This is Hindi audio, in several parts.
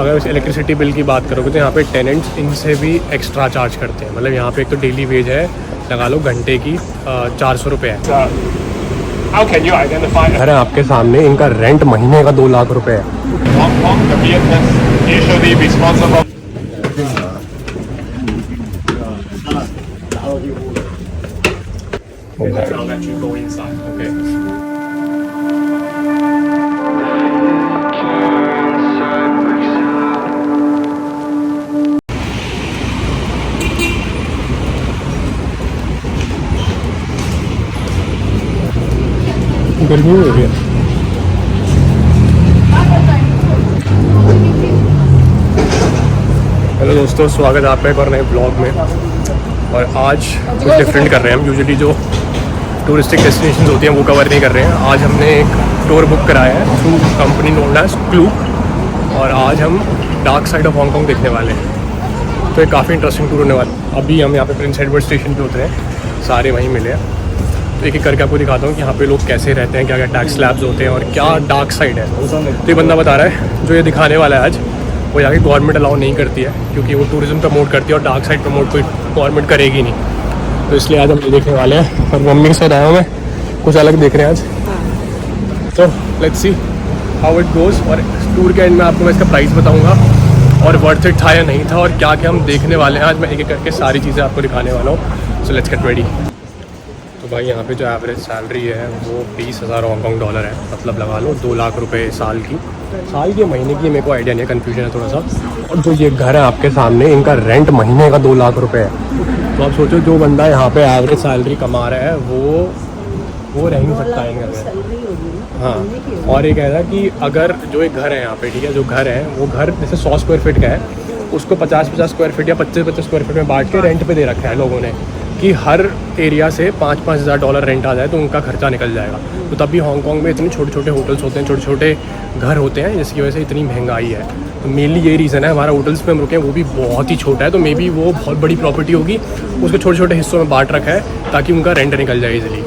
अगर इस इलेक्ट्रिसिटी बिल की बात करोगे तो यहाँ पे टेनेंट्स इनसे भी एक्स्ट्रा चार्ज करते हैं। मतलब यहाँ पे एक तो डेली वेज है, लगा लो घंटे की 400 रुपये है। How can you identify घर है आपके सामने, इनका रेंट महीने का 2 लाख रुपए है। Hong Kong? The Vietnamese usually responsible. Okay. I'll let you go inside. Okay. गर्मी हो रही है। हेलो दोस्तों, स्वागत है आपका एक और नए ब्लॉग में। और आज कुछ डिफरेंट कर रहे हैं हम। यूजुअली जो टूरिस्टिक डेस्टिनेशन होती हैं वो कवर नहीं कर रहे हैं। आज हमने एक टूर बुक कराया है through company known as Klook, और आज हम डार्क साइड ऑफ हांगकॉन्ग देखने वाले हैं। तो एक काफ़ी इंटरेस्टिंग टूर होने वाला है। अभी हम यहाँ पे प्रिंस एडवर्ड स्टेशन पे उतरे हैं, सारे वहीं मिले हैं। तो एक एक करके आपको दिखाता हूँ कि यहाँ पे लोग कैसे रहते हैं, क्या क्या टैक्स स्लैब्स होते हैं और क्या डार्क साइड है। तो ये बंदा बता रहा है जो ये दिखाने वाला है आज, वो यहाँ की गवर्नमेंट अलाउ नहीं करती है, क्योंकि वो टूरिज़्म प्रमोट करती है और डार्क साइड प्रमोट कोई गवर्नमेंट करेगी नहीं। तो इसलिए आज हम ये देखने वाले हैं, और मम्मी के साथ आया हूँ मैं, कुछ अलग देख रहे हैं आज। तो let's see how it goes. और टूर के एंड में आपको मैं इसका प्राइस बताऊँगा और वर्थ इट था या नहीं था, और क्या क्या हम देखने वाले हैं आज। मैं एक एक करके सारी चीज़ें आपको दिखाने वाला हूँ। So let's get ready. तो भाई यहाँ पे जो एवरेज सैलरी है वो 20,000 हांगकॉन्ग डॉलर है। मतलब लगा लो 2 लाख रुपए साल की, महीने की मेरे को आइडिया नहीं है, कन्फ्यूजन है थोड़ा सा। और जो ये घर है आपके सामने, इनका रेंट महीने का 2 लाख रुपए है। तो आप सोचो जो बंदा यहाँ पे एवरेज सैलरी कमा रहा है वो रह नहीं सकता है इनका घर। हाँ, और ये कह रहा है कि अगर जो एक घर है यहाँ पे, ठीक है, जो घर है वो घर जैसे 100 स्क्वायर फीट का है, उसको 50-50 स्क्वायर फीट या 25-25 स्क्वायर फीट में बांट के रेंट पे दे रखा है लोगों ने, कि हर एरिया से 5-5 हज़ार डॉलर रेंट आ जाए तो उनका खर्चा निकल जाएगा। तो तभी हांगकॉन्ग में इतने छोटे छोटे होटल्स होते हैं, छोटे छोटे घर होते हैं, जिसकी वजह से इतनी महंगाई है। तो मेनली यही रीज़न है। हमारा होटल्स पे हम रुके हैं वो भी बहुत ही छोटा है, तो मे बी वो बहुत बड़ी प्रॉपर्टी होगी, उसको छोटे छोटे हिस्सों में बांट रखा है ताकि उनका रेंट निकल जाए ईजिली।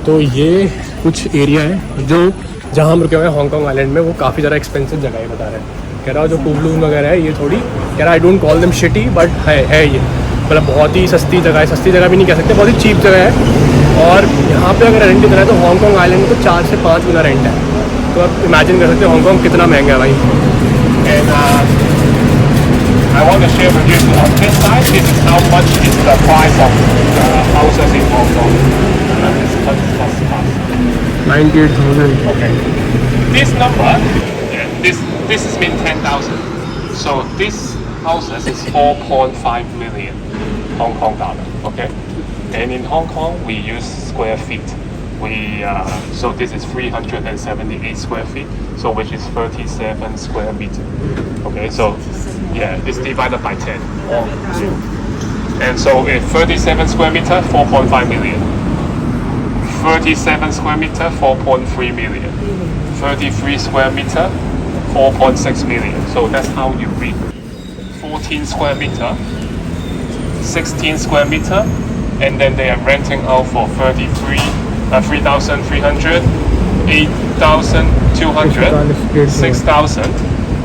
तो ये कुछ एरिया है जो जहाँ हम रुके हुए हैं हांगकॉन्ग आइलैंड में, वो काफ़ी ज़्यादा एक्सपेंसिव जगह है बता रहे हैं। कह रहा जो कुबलून वगैरह है ये थोड़ी, कह रहा I don't call them shitty, but है ये मतलब बहुत ही सस्ती जगह है। सस्ती जगह भी नहीं कह सकते, बहुत ही चीप जगह है। और यहाँ पे अगर रेंट इतना है तो हांगकॉन्ग आइलैंड में तो 4 से 5 गुना रेंट है। तो आप इमेजिन कर सकते हो हांगकॉन्ग कितना महंगा है भाई। And I want to share with you on this side. This is how much is the price of the houses in Hong Kong. It's plus. 98,000। Okay. This number, this is mean 10,000. So this houses is 4.5 million Hong Kong dollar. Okay. And in Hong Kong we use square feet. So this is 378 square feet, so which is 37 square meter. Okay, so yeah, it's divided by 10. And so if 37 square meter, 4.5 million. 37 square meter, 4.3 million. 33 square meter, 4.6 million. So that's how you read. 14 square meter, 16 square meter, and then they are renting out for 3,300, 8,200, 6,000,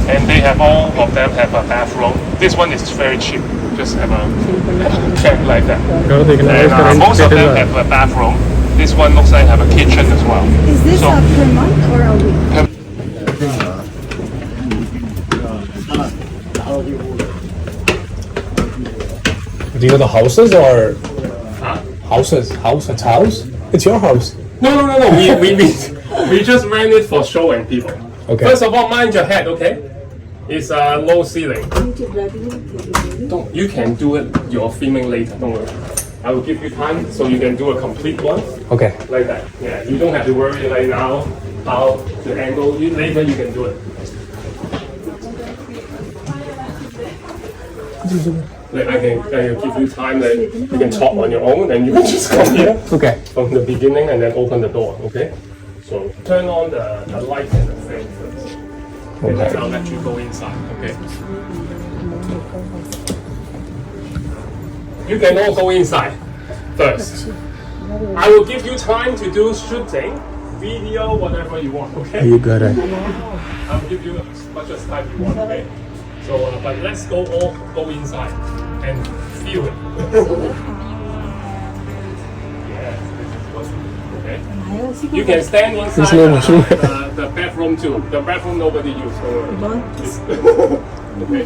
and they have all of them have a bathroom. This one is very cheap, just have a check like that. And most of them have a bathroom. This one looks like have a kitchen as well. Is this So, per month or a week? These are the houses or houses? It's house? It's your house. No. We just rent it for showing people. Okay. First of all, mind your head, okay? It's a low ceiling. Don't, you can do it. You're filming later. Don't worry. I will give you time so you can do a complete one Okay. like that. Yeah, you don't have to worry right now how to angle. Later you can do it. Like I can give you time that you can talk on your own, and you can just come here Okay. from the beginning and then open the door. Okay. So turn on the light and the fan first. And then I'll let you go inside. Okay. You can all go inside first. I will give you time to do shooting, video, whatever you want. Okay. ये घर है। I'll give you as much as time you want. Okay. So, but let's go inside and feel it. Yes, this is good. Okay. You can stand inside the bathroom too. The bathroom nobody use. So okay.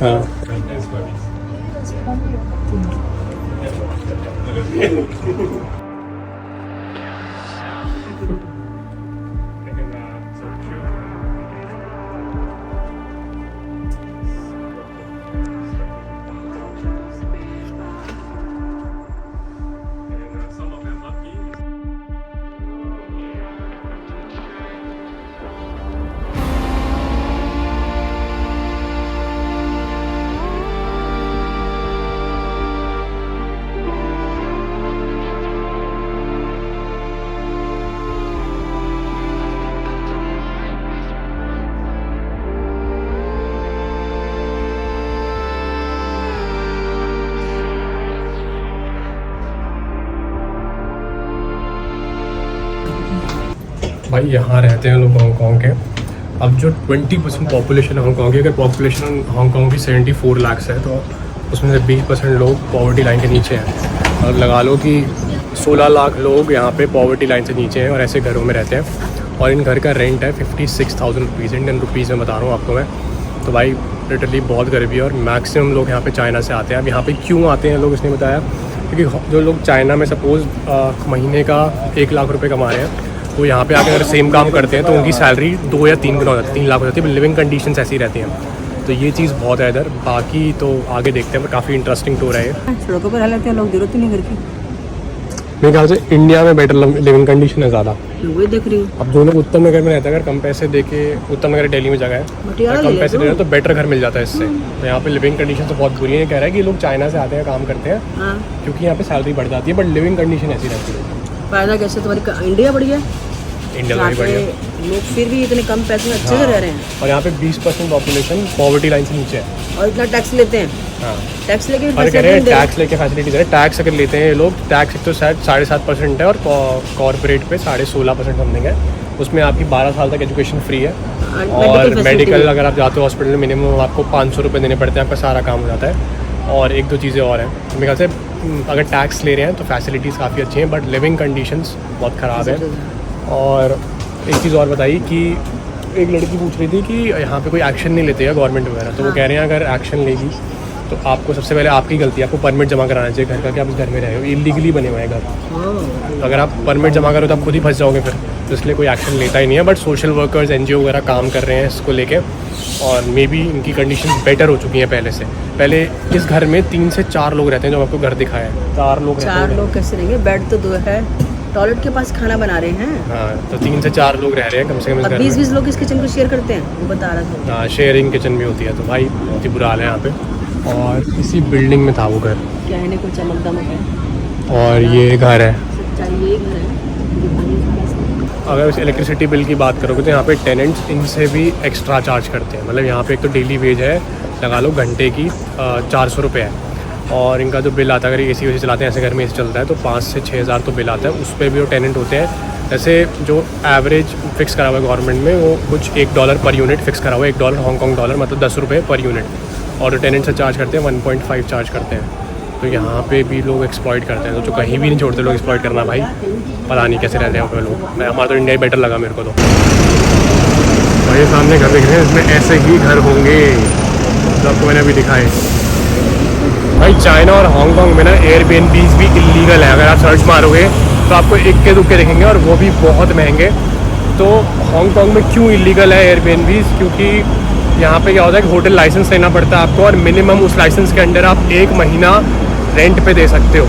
हाँ भाई यहाँ रहते हैं लोग हांगकांग के। अब जो 20% पॉपुलेशन है हांगकांग की, अगर पॉपुलेशन हांगकांग की 74 लाख है तो उसमें से 20% लोग पॉवर्टी लाइन के नीचे हैं। और लगा लो कि 16 लाख लोग यहाँ पे पॉवर्टी लाइन से नीचे हैं और ऐसे घरों में रहते हैं। और इन घर का रेंट है 56,000 रुपीज़, इंडियन रुपीज़ में बता रहा हूँ आपको मैं। तो भाई लिटरली बहुत गरीबी है और मैक्सिमम लोग यहाँ पे चाइना से आते हैं। अब यहाँ पे क्यों आते हैं लोग, इसने बताया क्योंकि जो लोग चाइना में सपोज़ महीने का 1 लाख रुपये कमा रहे हैं तो यहाँ पे आकर अगर सेम काम करते हैं तो उनकी सैलरी 2 या 3 गुना हो जाती है, 3 लाख हो जाती है। लिविंग कंडीशंस ऐसी रहती हैं। तो ये चीज़ बहुत है इधर। बाकी तो आगे देखते हैं, पर काफ़ी इंटरेस्टिंग टूर है ये। सड़कों पर रहते हैं लोग, जरूरत ही नहीं घर की। मेरे ख्याल से इंडिया में बेटर लिविंग कंडीशन है ज़्यादा। वही देख रही हूँ। अब जो लोग उत्तम नगर में रहते हैं, अगर कम पैसे दे के उत्तम नगर दिल्ली में जगह है, कम पैसे दे रहे हैं तो बेटर घर मिल जाता है इससे। तो यहाँ पे लिविंग कंडीशन तो बहुत बुरी है। कह रहा है कि लोग चाइना से आते हैं, काम करते हैं क्योंकि यहाँ पे सैलरी बढ़ जाती है, बट लिविंग कंडीशन ऐसी रहती है। फायदा कैसे तुम्हारी इंडिया बढ़िया, इंडिया में बढ़िया लोग फिर भी इतने कम पैसे में अच्छे से रह रहे हैं। और यहाँ पे 20% पॉपुलेशन पॉवर्टी लाइन से नीचे है और इतना टैक्स लेते हैं। हाँ, टैक्स लेके भी और कह रहे हैं टैक्स लेके फैसिलिटीज है। टैक्स अगर लेते हैं ये लोग, टैक्स एक तो शायद 7.5% है और कॉर्पोरेट पे 16.5% समथिंग है। उसमें आपकी 12 साल तक एजुकेशन फ्री है। और मेडिकल अगर आप जाते हो हॉस्पिटल में मिनिमम आपको 500 रुपये देने पड़ते हैं, आपका सारा काम हो जाता है। और 1-2 चीज़ें और हैं मेरे ख्याल से, अगर टैक्स ले रहे हैं तो फैसिलिटीज़ काफ़ी अच्छी हैं, बट लिविंग कंडीशंस बहुत ख़राब है। और एक चीज़ और बताई कि एक लड़की पूछ रही थी कि यहाँ पे कोई एक्शन नहीं लेते हैं गवर्नमेंट वगैरह। तो वो कह रहे हैं अगर एक्शन लेगी तो आपको सबसे पहले आपकी गलती है, आपको परमिट जमा कराना चाहिए घर का कि आप इस घर में रहे हो। इलीगली बने हुए हैं घर, तो अगर आप परमिट जमा करो तो आप खुद ही फंस जाओगे फिर। तो इसलिए कोई एक्शन लेता ही नहीं है। बट सोशल वर्कर्स, NGO वगैरह काम कर रहे हैं इसको लेके और मे बी इनकी कंडीशन बेटर हो चुकी हैं पहले से। पहले इस घर में 3 से 4 लोग रहते हैं, जो आपको घर दिखाया है। 4 लोग कैसे रहेंगे? बेड तो 2 है, टॉयलेट के पास खाना बना रहे हैं। हाँ, तो 3 से 4 लोग रह रहे हैं कम से कम। 20 लोग इस किचन को शेयर करते हैं, वो बता रहा था। हाँ, शेयरिंग किचन भी होती है। तो भाई बहुत ही बुरा हाल है यहाँ पे। और इसी बिल्डिंग में था वो घर, क्या है कोई चमक दमक है। और ये घर है। ये घर है। अगर इस इलेक्ट्रिसिटी बिल की बात करोगे तो यहाँ पे टेनेंट्स इनसे भी एक्स्ट्रा चार्ज करते हैं। मतलब यहाँ पे एक तो डेली वेज है, लगा लो घंटे की 400 रुपये है। और इनका जो बिल आता है, अगर AC चलाते हैं, ऐसे घर में AC चलता है तो 5 से 6 हज़ार तो बिल आता है। उस पर भी वो टेनेंट होते हैं। जैसे जो एवरेज फिक्स करा हुआ है गवर्नमेंट में, वो कुछ $1 पर यूनिट फिक्स करा हुआ है। $1 हांगकांग डॉलर मतलब 10 रुपये पर यूनिट। और टेनेंट से चार्ज करते हैं 1.5 चार्ज करते हैं। तो यहाँ पे भी लोग एक्सप्लॉइट करते हैं। तो जो कहीं भी नहीं छोड़ते लोग एक्सप्लॉइट करना। भाई पता नहीं कैसे रहते हैं वहाँ पे लोग। हमारा तो इंडिया ही बेटर लगा मेरे को। तो भाई सामने घर दिख रहे हैं, इसमें ऐसे ही घर होंगे जो आपको मैंने अभी दिखाए। भाई चाइना और हांगकांग में ना एयरबीएनबीज भी इलीगल है। अगर आप सर्च मारोगे तो आपको इक्के दुक्के दिखेंगे और वो भी बहुत महंगे। तो हांगकांग में क्यों इलीगल है एयरबीएनबीज? क्योंकि यहाँ पे क्या होता है कि होटल लाइसेंस लेना पड़ता है आपको, और मिनिमम उस लाइसेंस के अंडर आप 1 महीना रेंट पे दे सकते हो।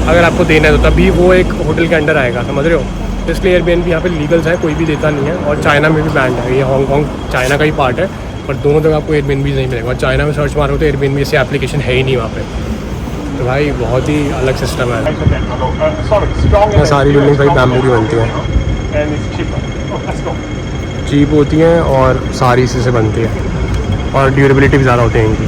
अगर आपको देना है तो तभी वो एक होटल के अंडर आएगा, समझ रहे हो। इसलिए एयरबीएनबी यहाँ पे लीगल्स है, कोई भी देता नहीं है। और चाइना में भी बैंड है। ये हांगकांग चाइना का ही पार्ट है, पर दोनों जगह आपको एयरबीएनबी नहीं मिलेगा। और चाइना में सर्च मारो तो एयरबीएनबी से एप्लीकेशन है ही नहीं वहाँ पे। तो भाई बहुत ही अलग सिस्टम है। सारी बिल्डिंग भाई बैम्बू की बनती हैं, चीप होती हैं और सारी इसी से बनती है और ड्यूरेबिलिटी भी ज़्यादा होती है इनकी।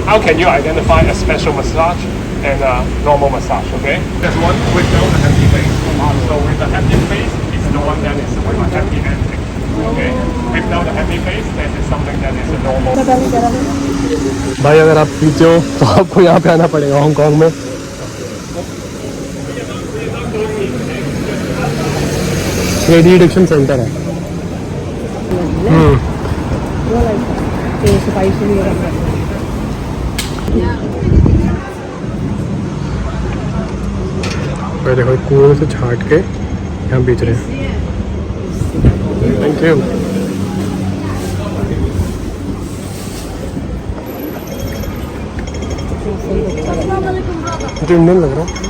How can you identify a special massage and a normal massage? Okay, there's one without a happy face. So with the happy face, it's one that is with a happy ending. Okay? Without a happy face, that is something that is a normal. भाई अगर आप पीते हो तो आपको यहाँ पे आना पड़ेगा हांगकांग में। ये डी-एडिक्शन सेंटर है। भाई देखो कुएं से छाट के यहाँ बेच रहे हैं। Thank you. मुझे इंडियन लग रहा है।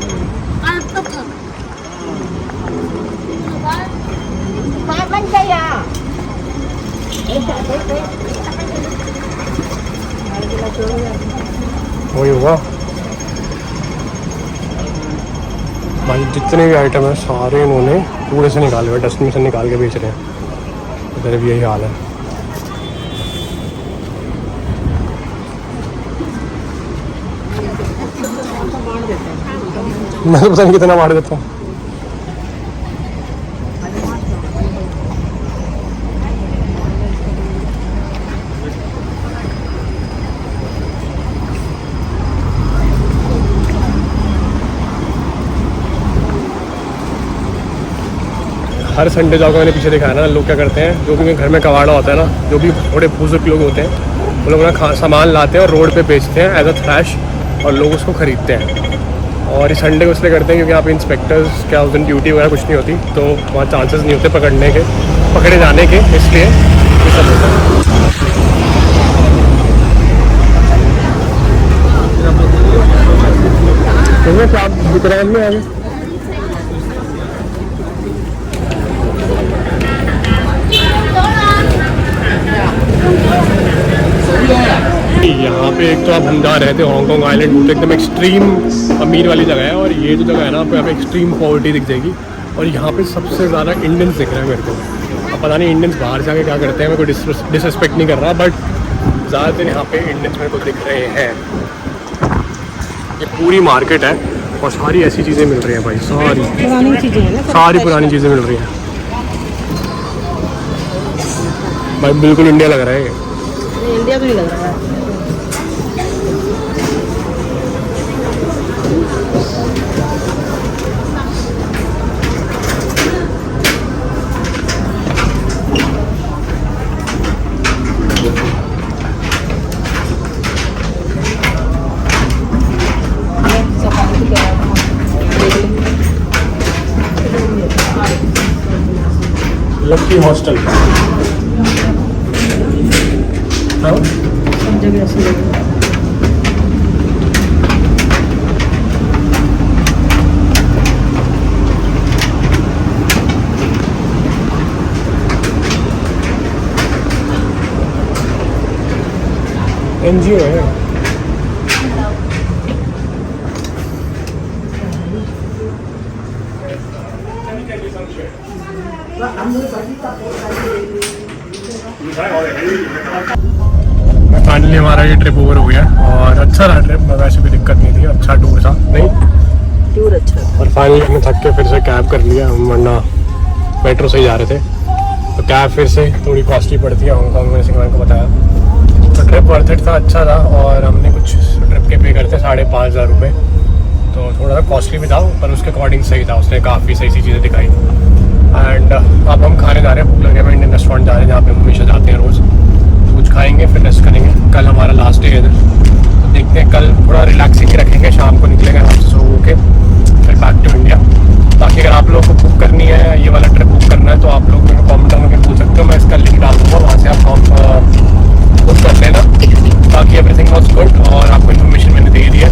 वही हुआ भाई, जितने भी आइटम है सारे इन्होंने कूड़े से निकाले हुए, डस्टबिन से निकाल के बेच रहे हैं। इधर भी यही हाल है। मैं तो पता नहीं कितना मार देता हूँ। हर संडे जाओगे, मैंने पीछे देखा है ना, लोग क्या करते हैं, जो भी घर में कबाड़ा होता है ना, जो भी थोड़े बुजुर्ग लोग होते हैं, वो लोग ना सामान लाते हैं और रोड पे बेचते हैं एज अ थ्रैश, और लोग उसको ख़रीदते हैं। और इस संडे को इसलिए करते हैं क्योंकि यहाँ पे इंस्पेक्टर्स क्या उस दिन ड्यूटी वगैरह कुछ नहीं होती, तो वहाँ चांसेस नहीं होते पकड़े जाने के, इसलिए ये सब होता है। क्या आप दुकान में आगे यहाँ पे एक तो आप हम जहाँ रहते हैं हांगकांग आइलैंड, वो तो एकदम एक्सट्रीम अमीर वाली जगह है, और ये जो जगह है ना, आपको यहाँ पे एक्सट्रीम पॉवर्टी दिख जाएगी। और यहाँ पे सबसे ज़्यादा इंडियंस दिख रहे हैं मेरे को। अब पता नहीं इंडियंस बाहर जाके क्या करते हैं, मेरे को डिसरिस्पेक्ट नहीं कर रहा, बट ज़्यादातर यहाँ पे इंडियंस मेरे को दिख रहे हैं। ये पूरी मार्केट है और सारी ऐसी चीज़ें मिल रही हैं भाई, सारी पुरानी चीज़ें हैं ना, सारी पुरानी चीज़ें मिल रही हैं भाई। बिल्कुल इंडिया लग रहा है ये। इंडिया तो नहीं लग रहा है। लक्की हॉस्टल सब जगह ऐसे लग रहा है। एनजीओ है। फाइनली हमारा ये ट्रिप ओवर हो गया और अच्छा रहा ट्रिप, वैसे भी दिक्कत नहीं थी, अच्छा टूर था। नहीं टूर अच्छा। और फाइनली हमने थक के फिर से कैब कर लिया, हम वरना मेट्रो से ही जा रहे थे, तो कैब फिर से थोड़ी कॉस्टली पड़ती है हांगकांग में, जैसे मैंने को बताया। तो ट्रिप वर्थ इट था, अच्छा था। और हमने कुछ ट्रिप के पे करते 5,500 रुपये, तो थोड़ा सा कॉस्टली भी था, पर उसके अकॉर्डिंग सही था, उसने काफ़ी सही चीज़ें दिखाई। एंड अब हम खाने जा रहे हैं, भूख लगे हमें, इंडियन रेस्टोरेंट जा रहे हैं जहाँ पे हम हमेशा जाते हैं रोज़। कुछ खाएंगे फिर रेस्ट करेंगे। कल हमारा लास्ट डे है इधर, तो देखते हैं कल थोड़ा रिलैक्सिंग रखेंगे, शाम को निकलेंगे आराम से सो के फिर बैक टू इंडिया। बाकी अगर आप लोगों को बुक करनी है, ये वाला ट्रिप बुक करना है, तो आप लोग मेरे को कॉमेंट करके पूछ सकते हो, मैं इसका लिंक डाल दूँगा, वहाँ से आप बुक कर लेना। बाकी एवरीथिंग वॉज गुड और आपको इन्फॉर्मेशन मैंने दे दी है।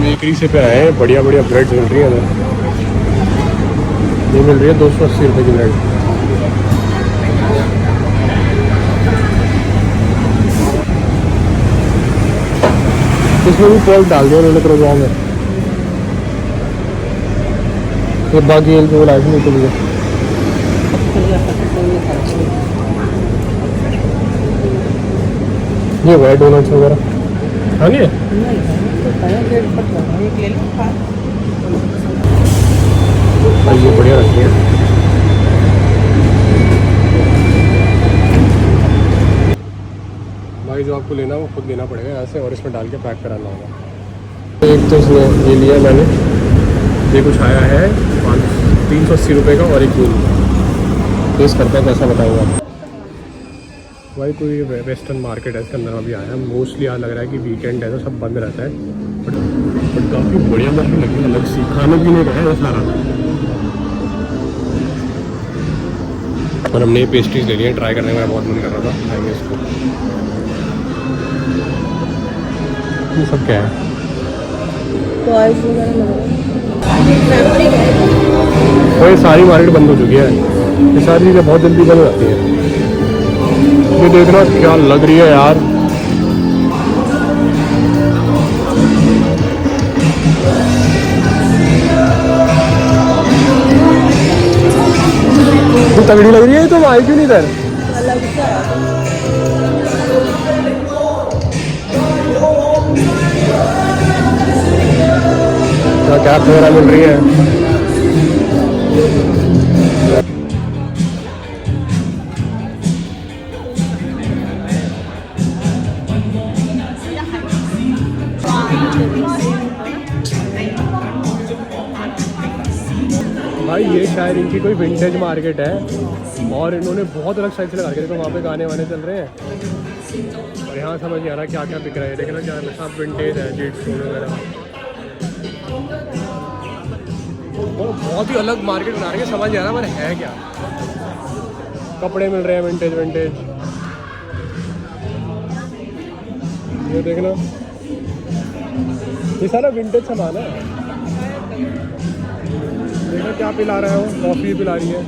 बेकरी से पे आए हैं, बढ़िया बढ़िया ब्रेड मिल रही है इधर। ये मिल रही है 280 रुपये की ब्रेड। इसमें भी पोर्क डाल दिया उन्होंने प्रोग्राम में। ये बाकी जो लाइफ के लिए ये वाइट डोनट्स वगैरह खानी है। ये बढ़िया रखी है भाई, जो आपको लेना है वो खुद लेना पड़ेगा यहाँ से और इसमें डाल के पैक कराना होगा। एक तो इसमें ये लिया मैंने, ये कुछ आया है 380 रुपये का और एक दूध टेस्ट करते हैं कैसा बताऊँगा। भाई कोई वेस्टर्न मार्केट है, इसके अंदर अभी आया है। मोस्टली यहाँ लग रहा है कि वीकेंड है तो सब बंद रहता है, बट काफ़ी बढ़िया मार्केट लगी, अलग सी खाने पीने का है सारा। और हमने ये पेस्ट्रीज ले लिए, ट्राई करने का बहुत मन कर रहा था, खाएंगे इसको। ये सब क्या है? भाई सारी मार्केट बंद हो चुकी है, ये सारी चीज़ें बहुत जल्दी बंद हो जाती है। ये देखना क्या लग रही है यार, तो तगड़ी लग रही है। तो आई क्यों नहीं इधर? क्या वगैरह मिल रही है। भाई ये शायद इनकी कोई विंटेज मार्केट है और इन्होंने बहुत अलग साइड से लगा के, देखो वहाँ पे गाने वाने चल रहे हैं और यहाँ समझ नहीं आ रहा क्या क्या बिक रहा है। लेकिन क्या सब विंटेज है, जेट स्टोन वगैरह। बहुत ही अलग मार्केट बना रही है, समझ नहीं आ रहा मैंने है क्या। कपड़े मिल रहे हैं विंटेज विंटेज, ये देखना ये सारा विंटेज सामान है। देखो क्या पिला रहा है वो, कॉफ़ी पिला रही है।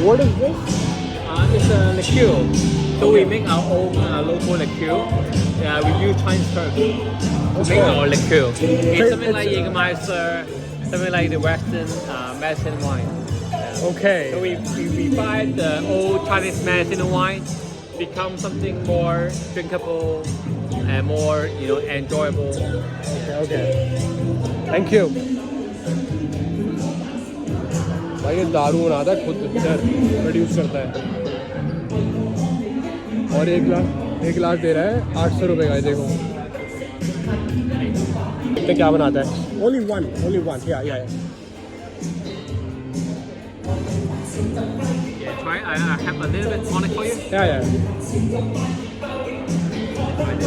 What is this? It's a liqueur. So we make our own local liqueur. We use Chinese herbs to make our liqueur. It's something like Jägermeister, something like the Western medicine wine. Okay. So we buy the old Chinese medicine wine, become something more drinkable and more enjoyable. Okay. Thank you. भाई ये दारू बनाता है खुद, इधर प्रोड्यूस करता है और एक गिलास दे रहा है 800 रुपये का। देखो देखते क्या बनाता है। Only one. Yeah. Yeah, try. I have a little bit tonic for you. Yeah.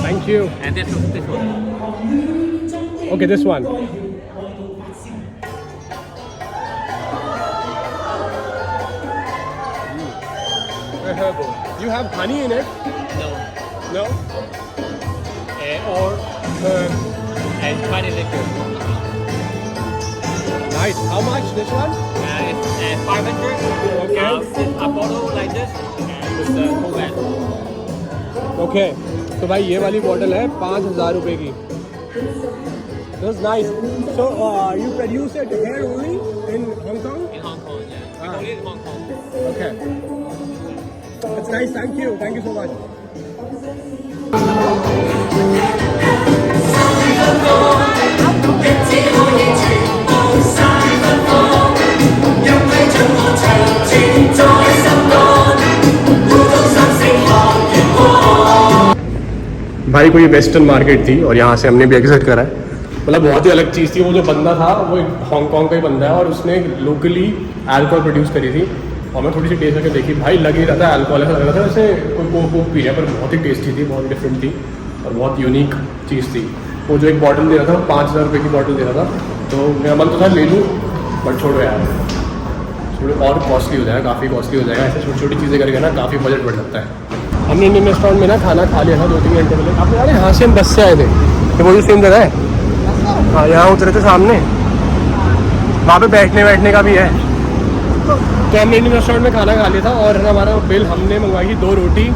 Thank you. And this one. Okay, this one. Herbal. You have honey in it? No? Or herb and Chinese liquor. Nice. How much this one? It's 500. Okay. A bottle like this with the whole bag. Okay. तो भाई ये वाली बॉटल है 5,000 रुपए की। That's nice. So you produce it here only in Hong Kong? In Hong Kong, yeah. We only in Hong Kong. Okay. That's nice. Thank you so much. भाई कोई वेस्टर्न मार्केट थी और यहाँ से हमने भी एग्जिट करा है। मतलब बहुत ही अलग चीज़ थी। वो जो बंदा था वो एक हांगकॉन्ग का ही बंदा है और उसने लोकली अल्कोहल प्रोड्यूस करी थी और मैं थोड़ी सी टेस्ट करके देखी। भाई लग ही रहा था अल्कोहल, ऐसा लग रहा था वैसे कोई कोक पी रहा है, पर बहुत ही टेस्टी थी, बहुत डिफरेंट थी और बहुत यूनिक चीज़ थी। वो जो एक बॉटल दे रहा था 5,000 रुपये की बॉटल दे रहा था, तो मेरा मन तो था ले लूँ, बट छोड़ो यार, थोड़ा और कॉस्टली हो जाएगा, काफ़ी कॉस्टली हो जाएगा। ऐसे छोटी छोटी चीज़ें करके ना काफ़ी बजट बढ़ सकता है। हमने इंडियन रेस्टोरेंट में ना खाना खा लिया था 2-3 घंटे पहले। आप यार यहाँ से हम बस से आए थे, ये वो जो सेम जगह है। हाँ यहाँ उतरे थे सामने, वहाँ पे बैठने का भी है। तो हमने इंडियन रेस्टोरेंट में खाना खा लिया था और हमारा बिल हमने मंगवाई थी 2 रोटी,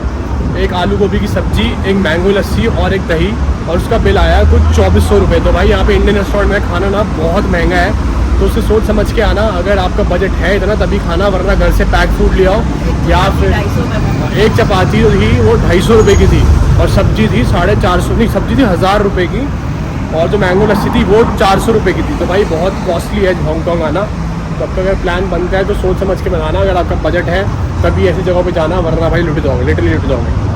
एक आलू गोभी की सब्जी, एक मैंगो लस्सी और एक दही, और उसका बिल आया कुछ 2400 रुपये। तो भाई यहाँ पे इंडियन रेस्टोरेंट में खाना ना बहुत महंगा है, तो उससे सोच समझ के आना अगर आपका बजट है इतना, तभी खाना, वरना घर से पैक फूड ले आओ। या फिर 250 में एक चपाती जो थी वो 250 रुपये की थी, और सब्जी थी 450, नहीं सब्जी थी 1000 रुपये की, और जो मैंगो लस्सी थी वो 400 रुपये की थी। तो भाई बहुत कॉस्टली है हांगकॉन्ग आना। तो अब अगर प्लान बनता है तो सोच समझ के बनाना, अगर आपका बजट है तभी ऐसी जगहों पे जाना, वरना भाई लुट जाओगे, लिटरली लुट जाओगे।